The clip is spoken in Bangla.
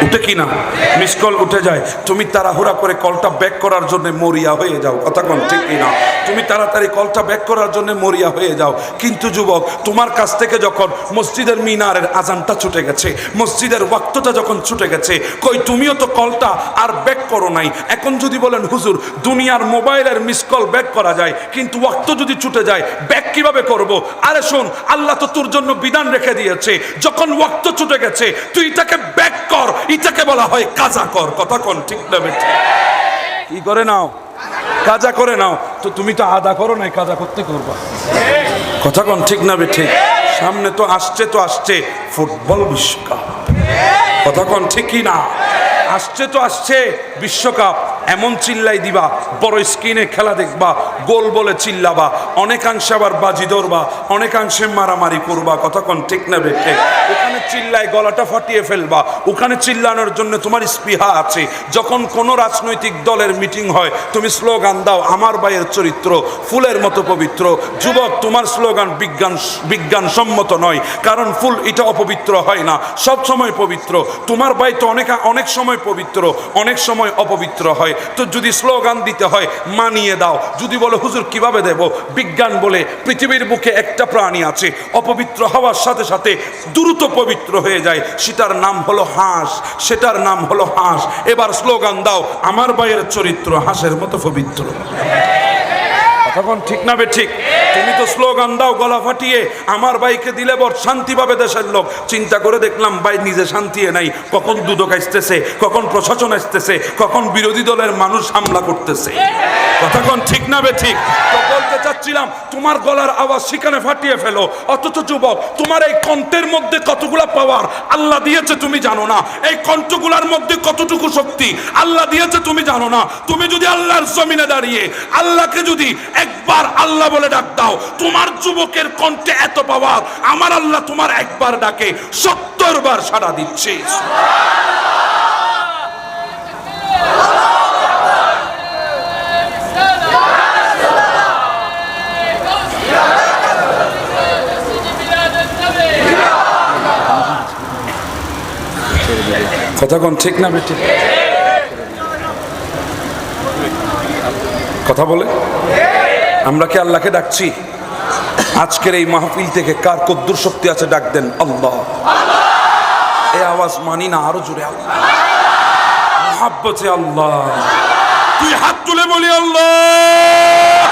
উঠে কিনা, মিস কল উঠে যায়, তুমি তাড়াহুড়া করে কলটা ব্যাক করার জন্য মরিয়া হয়ে যাও। কথা কোন ঠিক কিনা? তুমি তাড়াতাড়ি কলটা ব্যাক করার জন্য মরিয়া হয়ে যাও। কিন্তু যুবক, তোমার কাছ থেকে যখন মসজিদের মিনারের আজানটা ছুটে গেছে, মসজিদের ওয়াক্তটা যখন ছুটে গেছে, কই তুমিও তো কলটা আর ব্যাক করো নাই। এখন যদি বলেন হুজুর দুনিয়ার মোবাইলের মিস কল ব্যাক করা যায়, কিন্তু ওয়াক্ত যদি ছুটে যায় ব্যাক কিভাবে করব? আরে শোন, আল্লাহ তো তোর জন্য বিধান রেখে দিয়েছে, যখন ওয়াক্ত ছুটে গেছে তুই এটাকে ব্যাক কর, এটাকে বলা হয় কাজা কর। কথা কোন ঠিক না বেঠিক? কি করে নাও? কাজা করে নাও। তো তুমি তো আদা করো নাই, কাজা করতে করবা। কথা কোন ঠিক না বেঠিক? সামনে তো আসছে ফুটবল বিশ্বকাপ। কথা কোন ঠিক কি না? আসছে বিশ্বকাপ। এমন চিল্লাই দিবা, বড় স্ক্রিনে খেলা দেখবা, গোল বলে চিল্লাবা, অনেকাংশে আবার বাজি ধরবা, অনেকাংশে মারামারি করবা। কথা কোন ঠিক না বেঠিক? ওখানে চিল্লাই গলাটা ফাটিয়ে ফেলবা, ওখানে চিল্লানোর জন্য তোমার স্পৃহা আছে। যখন কোনো রাজনৈতিক দলের মিটিং হয় তুমি স্লোগান দাও, আমার ভাইয়ের চরিত্র ফুলের মতো পবিত্র। যুবক, তোমার স্লোগান বিজ্ঞানসম্মত নয়, কারণ ফুল এটা অপবিত্র হয় না, সব সময় পবিত্র। তোমার ভাই তো অনেক সময় পবিত্র, অনেক সময় অপবিত্র হয়। তো যদি স্লোগান দিতে হয় মানিয়ে দাও। যদি বলো হুজুর কিভাবে দেব, বিজ্ঞান বলে পৃথিবীর বুকে একটা প্রাণী আছে অপবিত্র হওয়ার সাথে সাথে দ্রুত পবিত্র হয়ে যায়, সেটার নাম হলো হাঁস, সেটার নাম হলো হাঁস। এবার স্লোগান দাও, আমার ভাইয়ের চরিত্র হাঁসের মতো পবিত্র। তখন ঠিক না বে ঠিক? তুমি তো স্লোগান দাও গলা ফাটিয়ে, আমার ভাইকে দিলে বর শান্তি পাবে দেশের লোক। চিন্তা করে দেখলাম ভাই নিজে শান্তি নাই, কখন দুদক আসতেছে, কখন প্রশাসন আসতেছে, কখন বিরোধী দলের মানুষ হামলা করতেছে। কতক্ষণ ঠিক না বে ঠিক? তো বলতে চাচ্ছিলাম তোমার গলার আওয়াজ সেখানে ফাটিয়ে ফেলো। অথচ যুবক, তোমার এই কণ্ঠের মধ্যে কতগুলা পাওয়ার আল্লাহ দিয়েছে তুমি জানো না। এই কণ্ঠগুলার মধ্যে কতটুকু শক্তি আল্লাহ দিয়েছে তুমি জানো না। তুমি যদি আল্লাহর জমিনে দাঁড়িয়ে আল্লাহকে যদি একবার আল্লাহ বলে ডাক দাও, তোমার যুবকের কণ্ঠে এত পাওয়ার, আমার আল্লাহ তোমার একবার ডাকে 70 বার সাড়া দিচ্ছে। কথা কোন ঠিক না বেটি? কথা বলে আমরা কি আল্লাহকে ডাকছি? আজকের এই মাহফিল থেকে কার কদ্দুর শক্তি আছে ডাক দেন আল্লাহ। এই আওয়াজ মানি না, আরো জোরে আল্লাহ, মহাব্বতে আল্লাহ। তুই হাত তুলে বলি আল্লাহ।